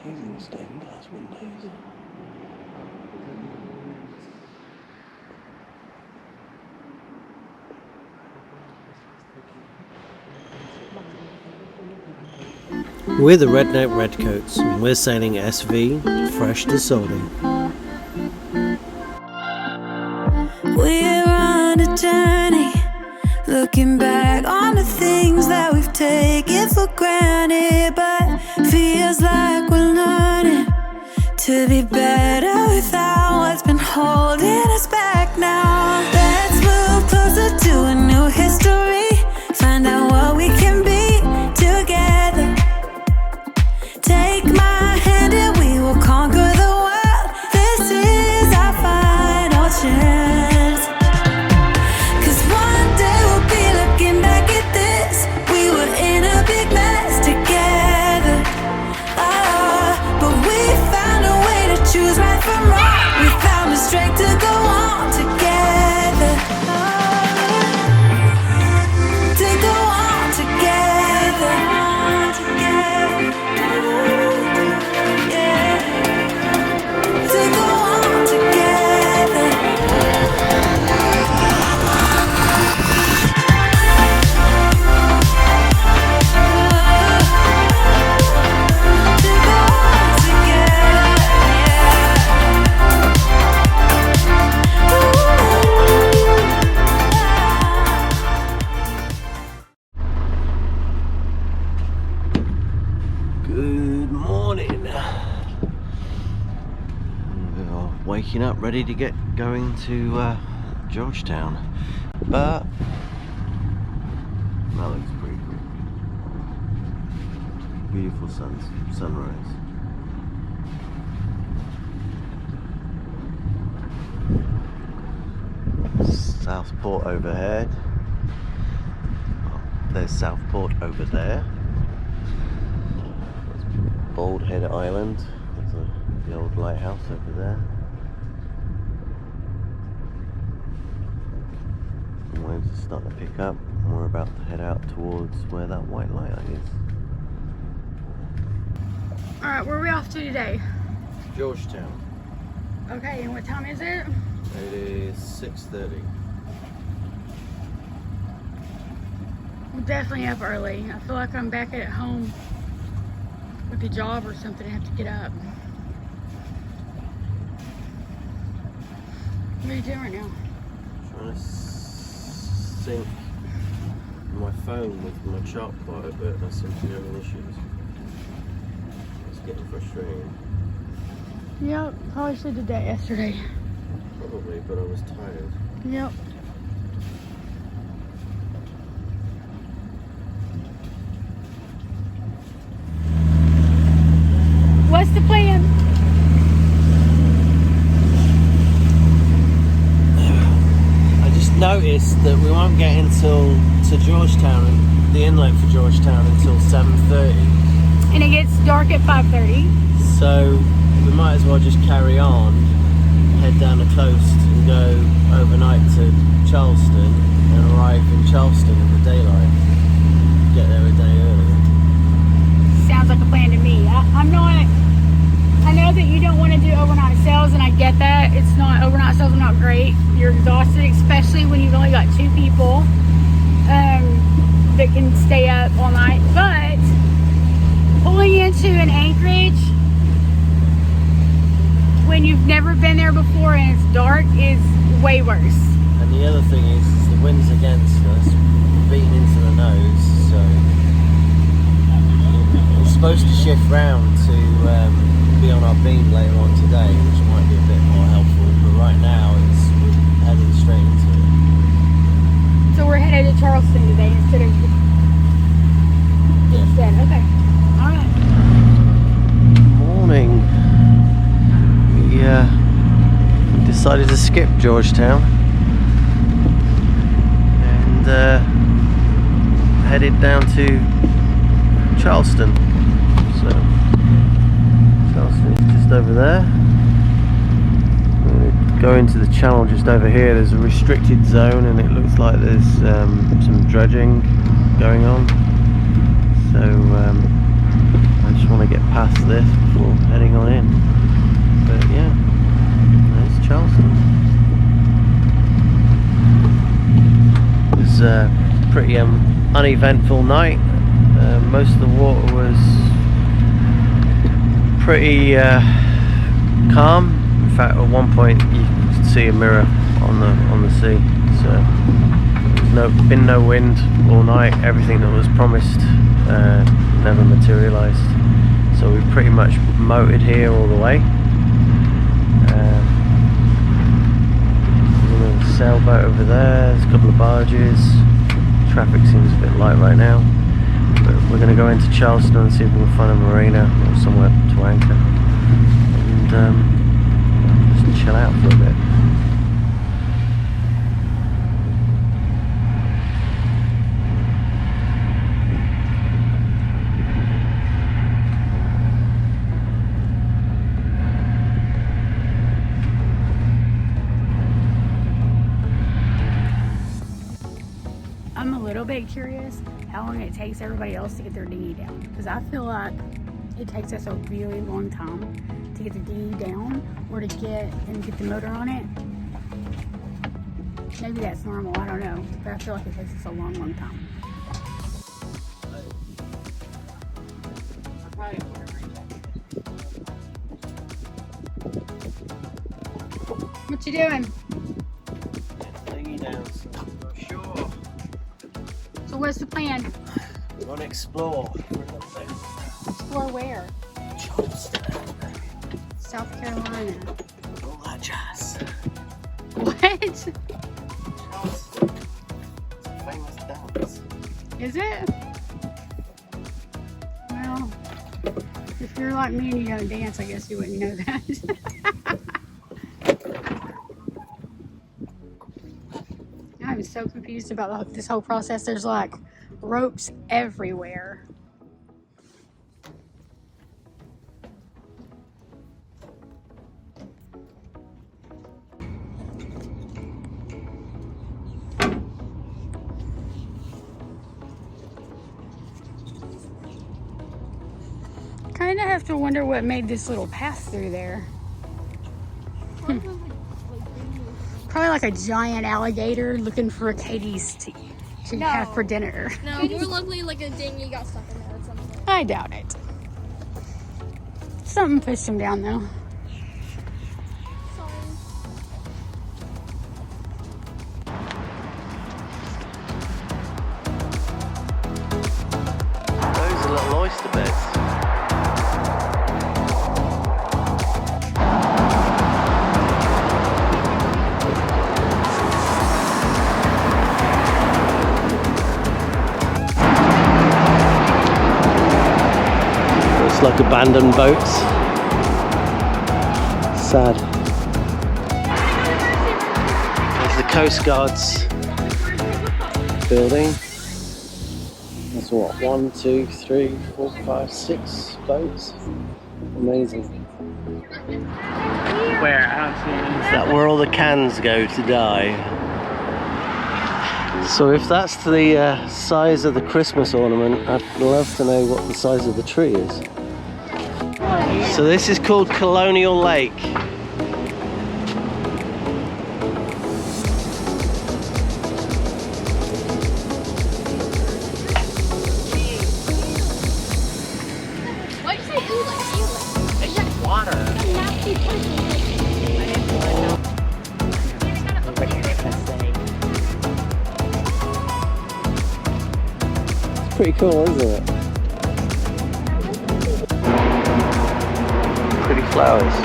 Using stained glass windows. We're the Redneck Redcoats, and we're sailing SV, fresh to Solden. We're on a journey, looking back on the things that we've taken for granted, but feels like we're learning to be better without what's been holding us back now. Let's move closer to a new history, find out what we can be together. Take my hand and we will conquer the world. This is our final chance. 'Cause one day we'll be looking back at this. We were in a big mess together. But we found a way to choose right from wrong. We found the strength to go on together. To go on together. Good morning. We are waking up ready to get going to Georgetown, but that looks pretty cool. Beautiful sunrise. Southport overhead. There's Southport over there. Bald Head Island. There's the old lighthouse over there. The waves are starting to pick up, and we're about to head out towards where that white light is. Alright, where are we off to today? Georgetown. Okay, and what time is it? It is 6:30. I'm definitely up early. I feel like I'm back at home with a job or something. I have to get up. What are you doing right now? Trying to sync my phone with my chart quite a bit. I seem to be having issues. It's getting frustrating. Yep, probably should have did that yesterday. Probably, but I was tired. Yep. What's the plan? I just noticed that we won't get to Georgetown, the inlet for Georgetown, until 7:30. And it gets dark at 5:30. So we might as well just carry on, head down the coast and go overnight to Charleston and arrive in Charleston in the daylight. Get there a day earlier. Sounds like a plan to me. I know that you don't want to do overnight sails, and I get that. Overnight sails are not great. You're exhausted, especially when you've only got two people that can stay up all night. But pulling into an anchorage when you've never been there before and it's dark is way worse. And the other thing is the wind's against us, beating into the nose, so we're supposed to shift round to be on our beam later on today, which might be a bit more helpful, but right now we're heading straight into it. So we're headed to Charleston today instead. Okay. Alright. Morning. We decided to skip Georgetown and headed down to Charleston. So Charleston is just over there. Go into the channel just over here. There's a restricted zone and it looks like there's some dredging going on, so I just want to get past this before heading on in. But yeah, there's Charleston. It was a pretty uneventful night. Most of the water was pretty calm. In fact, at one point you could see a mirror on the sea. So there's been no wind all night. Everything that was promised never materialised. So we pretty much motored here all the way. There's a sailboat over there. There's a couple of barges. Traffic seems a bit light right now. But we're going to go into Charleston and see if we can find a marina or somewhere to anchor. And chill out for a bit. I'm a little bit curious how long it takes everybody else to get their dinghy down, because I feel like it takes us a really long time to get the dinghy down or to get the motor on it. Maybe that's normal, I don't know, but I feel like it takes us a long time. What you doing? Dinghy down, sure. So what's the plan? We want to explore. Explore where? Charleston. South Carolina. All that jazz. What? Charleston. It's a famous dance. Is it? Well, if you're like me and you don't dance, I guess you wouldn't know that. I'm so confused about this whole process. There's like ropes everywhere. Kind of have to wonder what made this little path through there. Probably like a giant alligator looking for a Katie's to have for dinner. No, more likely like a dinghy got stuck in there or something. I doubt it. Something pushed him down though. Sorry. Those are little oyster beds. Like abandoned boats. Sad. There's the Coast Guard's building. That's what, 1, 2, 3, 4, 5, 6 boats. Amazing. Where? I don't see any. Is that where all the cans go to die? So if that's the size of the Christmas ornament, I'd love to know what the size of the tree is. So this is called Colonial Lake. Why'd you say Ewing? It's just water. Nasty person. It's pretty cool, isn't it? Pretty flowers.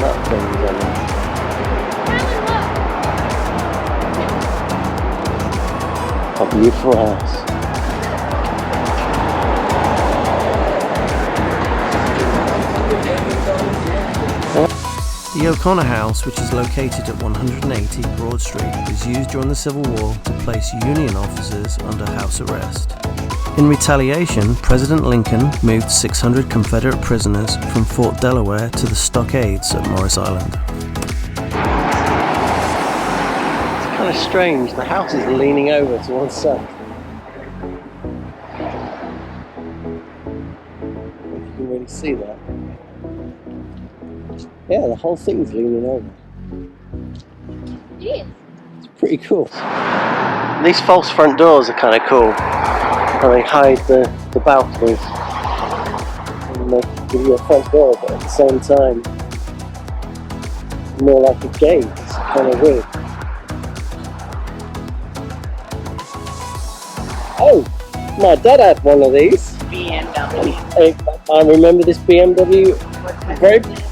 Nut things on them. A beautiful house. The O'Connor House, which is located at 180 Broad Street, was used during the Civil War to place Union officers under house arrest. In retaliation, President Lincoln moved 600 Confederate prisoners from Fort Delaware to the stockades at Morris Island. It's kind of strange, the house is leaning over to one side. If you can really see that. Yeah, the whole thing's leaning over. Jeez. It's pretty cool. These false front doors are kind of cool. And they hide the balcony. And they give you a front door, but at the same time, more like a gate. It's kind of weird. Oh! My dad had one of these. BMW. I remember this BMW,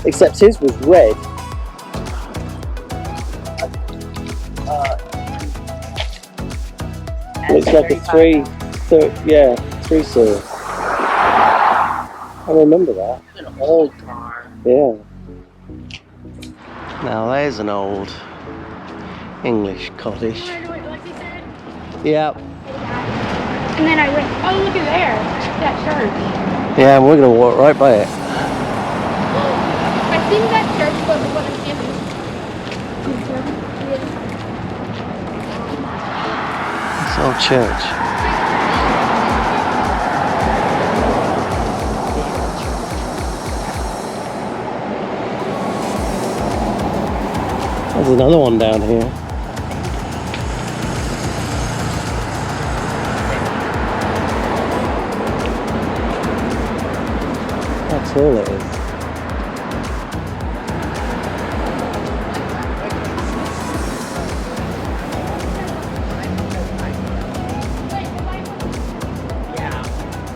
except his was red. Looks like a three series. I remember that. An old car. Yeah. Now there's an old English cottage. Like you said. Yep. And then I went, oh, look at there. That church. Yeah, and we're gonna walk right by it. I think that church was what I'm saying. It's an old church. There's another one down here. That's all it is. Yeah.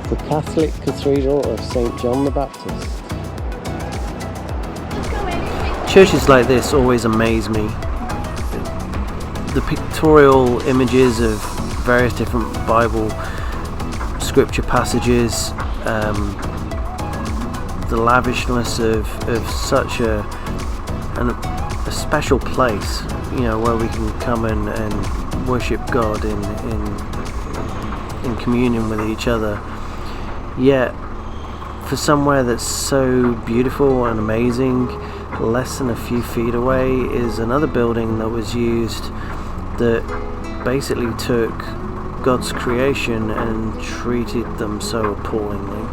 The Catholic Cathedral of St. John the Baptist. Churches like this always amaze me. The pictorial images of various different Bible scripture passages, the lavishness of such a special place, you know, where we can come and worship God in communion with each other. Yet, for somewhere that's so beautiful and amazing, less than a few feet away is another building that was used that basically took God's creation and treated them so appallingly.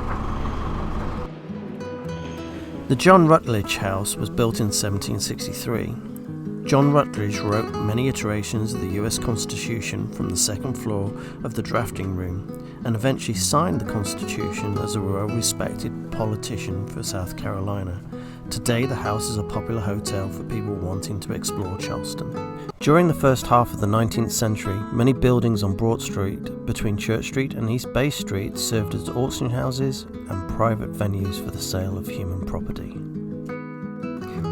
The John Rutledge house was built in 1763. John Rutledge wrote many iterations of the US Constitution from the second floor of the drafting room and eventually signed the Constitution as a well-respected politician for South Carolina. Today, the house is a popular hotel for people wanting to explore Charleston. During the first half of the 19th century, many buildings on Broad Street between Church Street and East Bay Street served as auction houses and private venues for the sale of human property.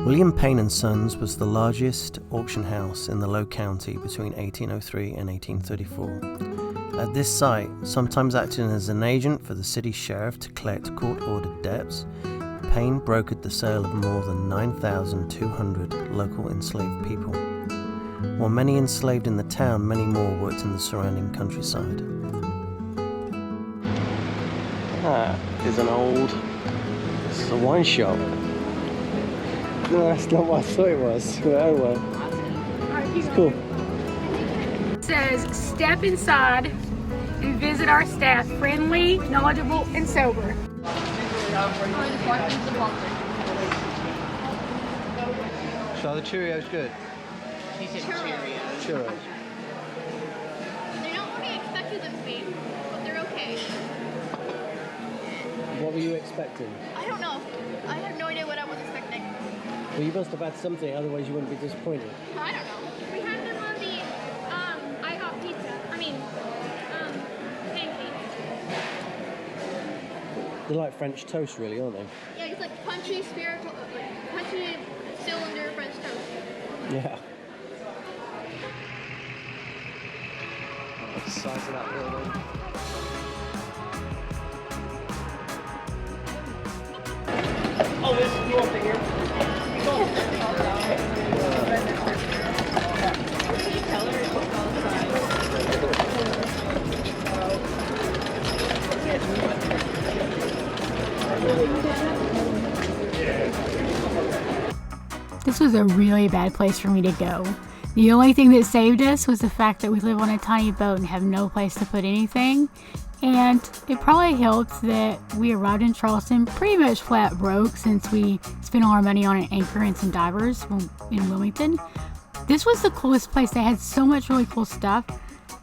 William Payne & Sons was the largest auction house in the Low County between 1803 and 1834. At this site, sometimes acting as an agent for the city sheriff to collect court-ordered debts, Payne brokered the sale of more than 9,200 local enslaved people. While many enslaved in the town, many more worked in the surrounding countryside. That is this is a wine shop. No, that's not what I thought it was. Oh well. It's cool. It says, step inside and visit our staff, friendly, knowledgeable, and sober. So the Cheerios good? He said Cheerios. Churros. They're not what I expected them to be, but they're okay. What were you expecting? I don't know. I have no idea what I was expecting. Well, you must have had something, otherwise you wouldn't be disappointed. I don't know. We had them on the IHOP pizza. Pancakes. They're like French toast, really, aren't they? Yeah, it's like punchy spherical, punchy cylinder French toast. Yeah. The size of that building. Oh, this is your figure. This was a really bad place for me to go. The only thing that saved us was the fact that we live on a tiny boat and have no place to put anything. And it probably helped that we arrived in Charleston pretty much flat broke since we spent all our money on an anchor and some divers in Wilmington. This was the coolest place. They had so much really cool stuff.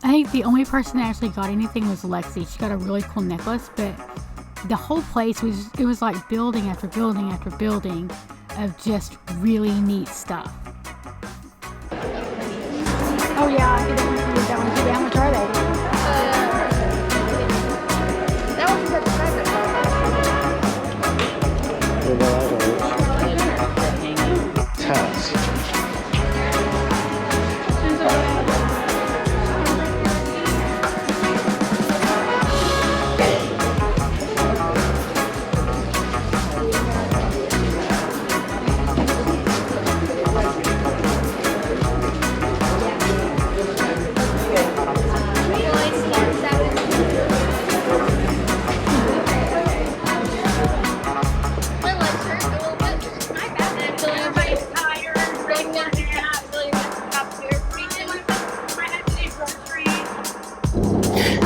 I think the only person that actually got anything was Lexi. She got a really cool necklace, but the whole place was like building after building after building of just really neat stuff. Oh yeah, I didn't want to use that one today. How much are they? That one's the private. Tats.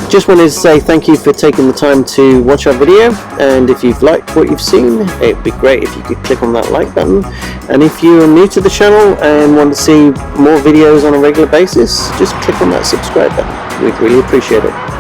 Just wanted to say thank you for taking the time to watch our video, and if you've liked what you've seen, it'd be great if you could click on that like button. And if you are new to the channel and want to see more videos on a regular basis, just click on that subscribe button. We'd really appreciate it.